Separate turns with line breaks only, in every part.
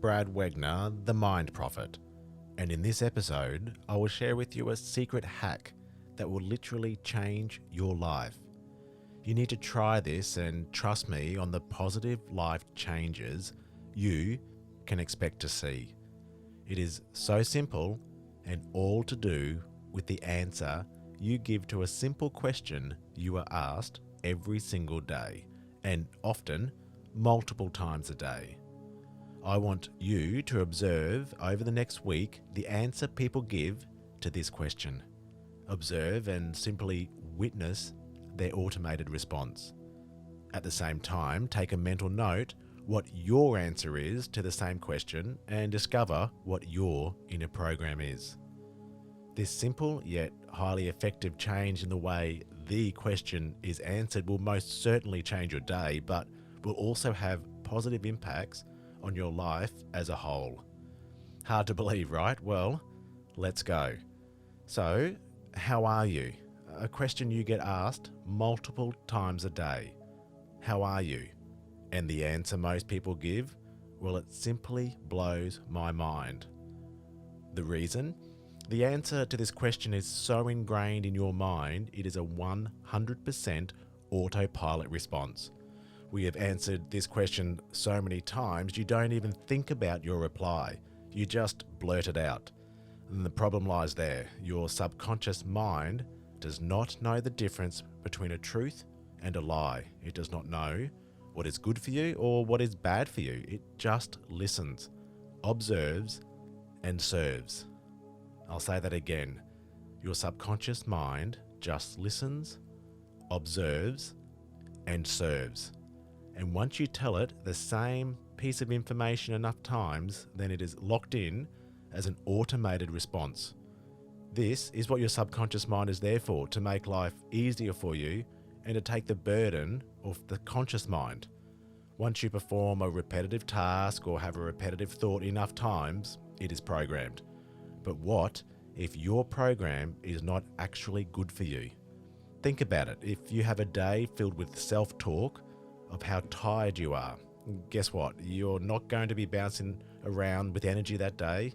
Brad Wegner, the Mind Prophet, and in this episode, I will share with you a secret hack that will literally change your life. You need to try this and trust me on the positive life changes you can expect to see. It is so simple and all to do with the answer you give to a simple question you are asked every single day, and often multiple times a day. I want you to observe over the next week the answer people give to this question. Observe and simply witness their automated response. At the same time, take a mental note what your answer is to the same question and discover what your inner program is. This simple yet highly effective change in the way the question is answered will most certainly change your day, but will also have positive impacts on your life as a whole. Hard to believe, right? Well, let's go. So, how are you? A question you get asked multiple times a day. How are you? And the answer most people give, well, it simply blows my mind. The reason? The answer to this question is so ingrained in your mind, it is a 100% autopilot response. We have answered this question so many times, you don't even think about your reply. You just blurt it out. And the problem lies there. Your subconscious mind does not know the difference between a truth and a lie. It does not know what is good for you or what is bad for you. It just listens, observes, and serves. I'll say that again. Your subconscious mind just listens, observes, and serves. And once you tell it the same piece of information enough times, then it is locked in as an automated response. This is what your subconscious mind is there for, to make life easier for you and to take the burden off the conscious mind. Once you perform a repetitive task or have a repetitive thought enough times, it is programmed. But what if your program is not actually good for you? Think about it. If you have a day filled with self-talk of how tired you are, guess what? You're not going to be bouncing around with energy that day.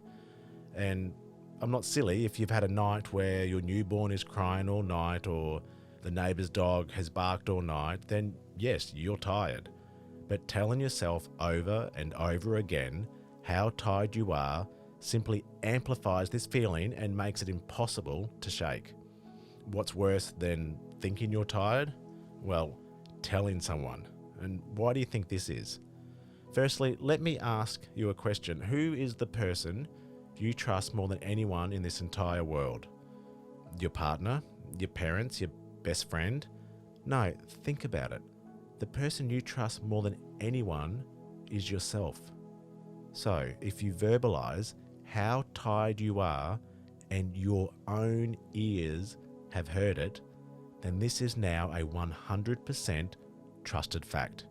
And I'm not silly. If you've had a night where your newborn is crying all night or the neighbour's dog has barked all night, then yes, you're tired. But telling yourself over and over again how tired you are simply amplifies this feeling and makes it impossible to shake. What's worse than thinking you're tired? Well, telling someone. And why do you think this is? Firstly, let me ask you a question. Who is the person you trust more than anyone in this entire world? Your partner? Your parents? Your best friend? No, think about it. The person you trust more than anyone is yourself. So, if you verbalize how tired you are and your own ears have heard it, then this is now a 100% trusted fact.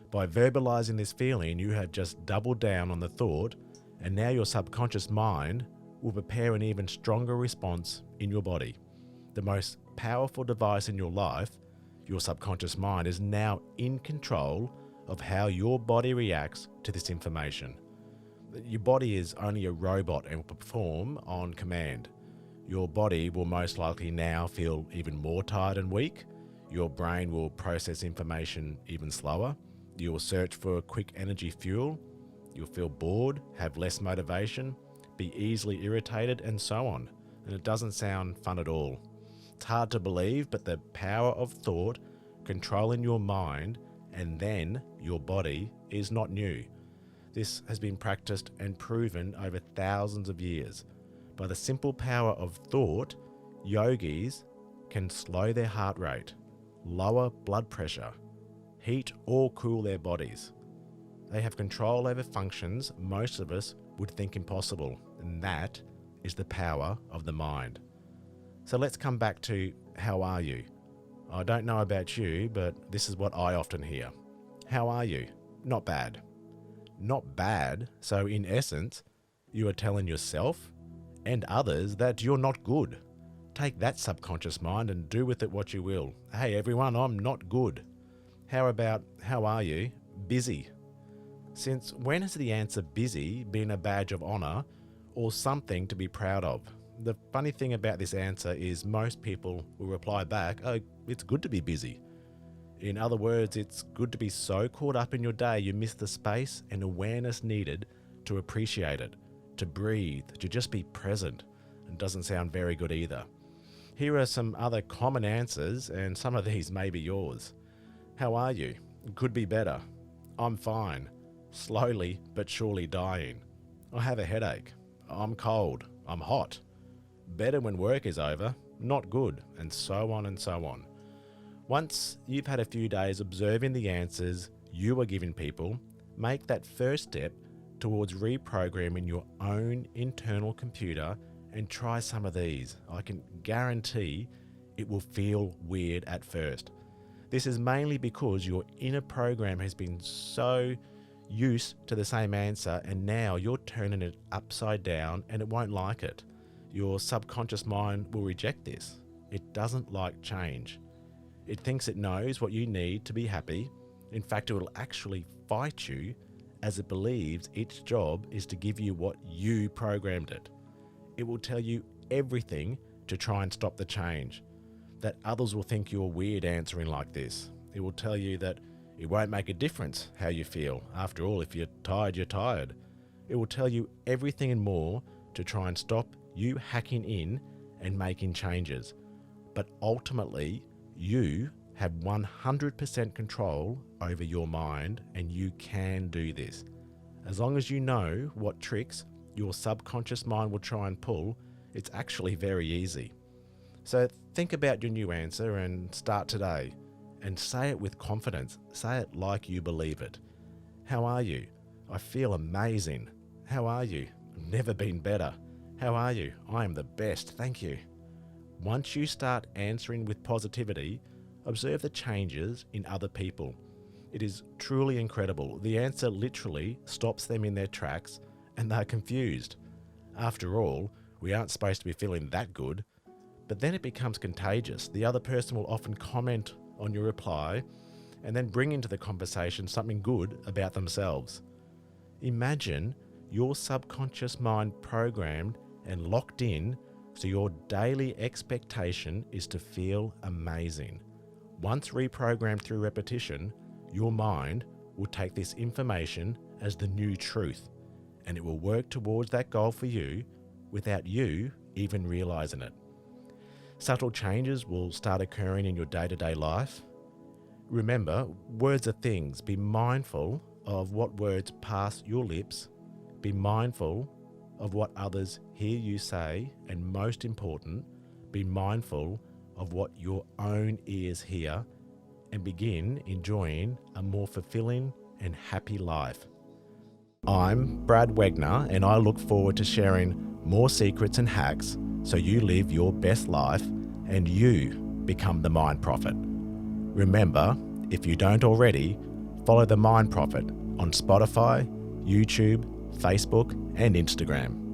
By verbalizing this feeling, you have just doubled down on the thought, and now your subconscious mind will prepare an even stronger response in your body. The most powerful device in your life, your subconscious mind, is now in control of how your body reacts to this information. Your body is only a robot and will perform on command. Your body will most likely now feel even more tired and weak. Your brain will process information even slower. You will search for quick energy fuel. You'll feel bored, have less motivation, be easily irritated, and so on. And it doesn't sound fun at all. It's hard to believe, but the power of thought controlling your mind and then your body is not new. This has been practiced and proven over thousands of years. By the simple power of thought, yogis can slow their heart rate, lower blood pressure, heat or cool their bodies. They have control over functions most of us would think impossible, and that is the power of the mind. So let's come back to how are you? I don't know about you, but this is what I often hear. How are you? Not bad. Not bad, so in essence, you are telling yourself and others that you're not good. Take that subconscious mind and do with it what you will. Hey everyone, I'm not good. How about, how are you? Busy. Since when has the answer busy been a badge of honour or something to be proud of? The funny thing about this answer is most people will reply back, oh, it's good to be busy. In other words, it's good to be so caught up in your day you miss the space and awareness needed to appreciate it, to breathe, to just be present. It doesn't sound very good either. Here are some other common answers, and some of these may be yours. How are you? Could be better. I'm fine. Slowly but surely dying. I have a headache. I'm cold. I'm hot. Better when work is over. Not good. And so on and so on. Once you've had a few days observing the answers you are giving people, make that first step towards reprogramming your own internal computer and try some of these. I can guarantee it will feel weird at first. This is mainly because your inner program has been so used to the same answer, and now you're turning it upside down and it won't like it. Your subconscious mind will reject this. It doesn't like change. It thinks it knows what you need to be happy. In fact, it will actually fight you as it believes its job is to give you what you programmed it. It will tell you everything to try and stop the change, that others will think you're weird answering like this. It will tell you that it won't make a difference how you feel. After all, if you're tired, you're tired. It will tell you everything and more to try and stop you hacking in and making changes. But ultimately, you have 100% control over your mind, and you can do this. As long as you know what tricks your subconscious mind will try and pull, it's actually very easy. So think about your new answer and start today. And say it with confidence. Say it like you believe it. How are you? I feel amazing. How are you? I've never been better. How are you? I am the best. Thank you. Once you start answering with positivity, observe the changes in other people. It is truly incredible. The answer literally stops them in their tracks and they're confused. After all, we aren't supposed to be feeling that good. But then it becomes contagious. The other person will often comment on your reply and then bring into the conversation something good about themselves. Imagine your subconscious mind programmed and locked in so your daily expectation is to feel amazing. Once reprogrammed through repetition, your mind will take this information as the new truth, and it will work towards that goal for you without you even realizing it. Subtle changes will start occurring in your day-to-day life. Remember, words are things. Be mindful of what words pass your lips. Be mindful of what others hear you say. And most important, be mindful of what your own ears hear, and begin enjoying a more fulfilling and happy life. I'm Brad Wegner, and I look forward to sharing more secrets and hacks so you live your best life and you become the Mind Prophet. Remember, if you don't already, follow the Mind Prophet on Spotify, YouTube, Facebook, and Instagram.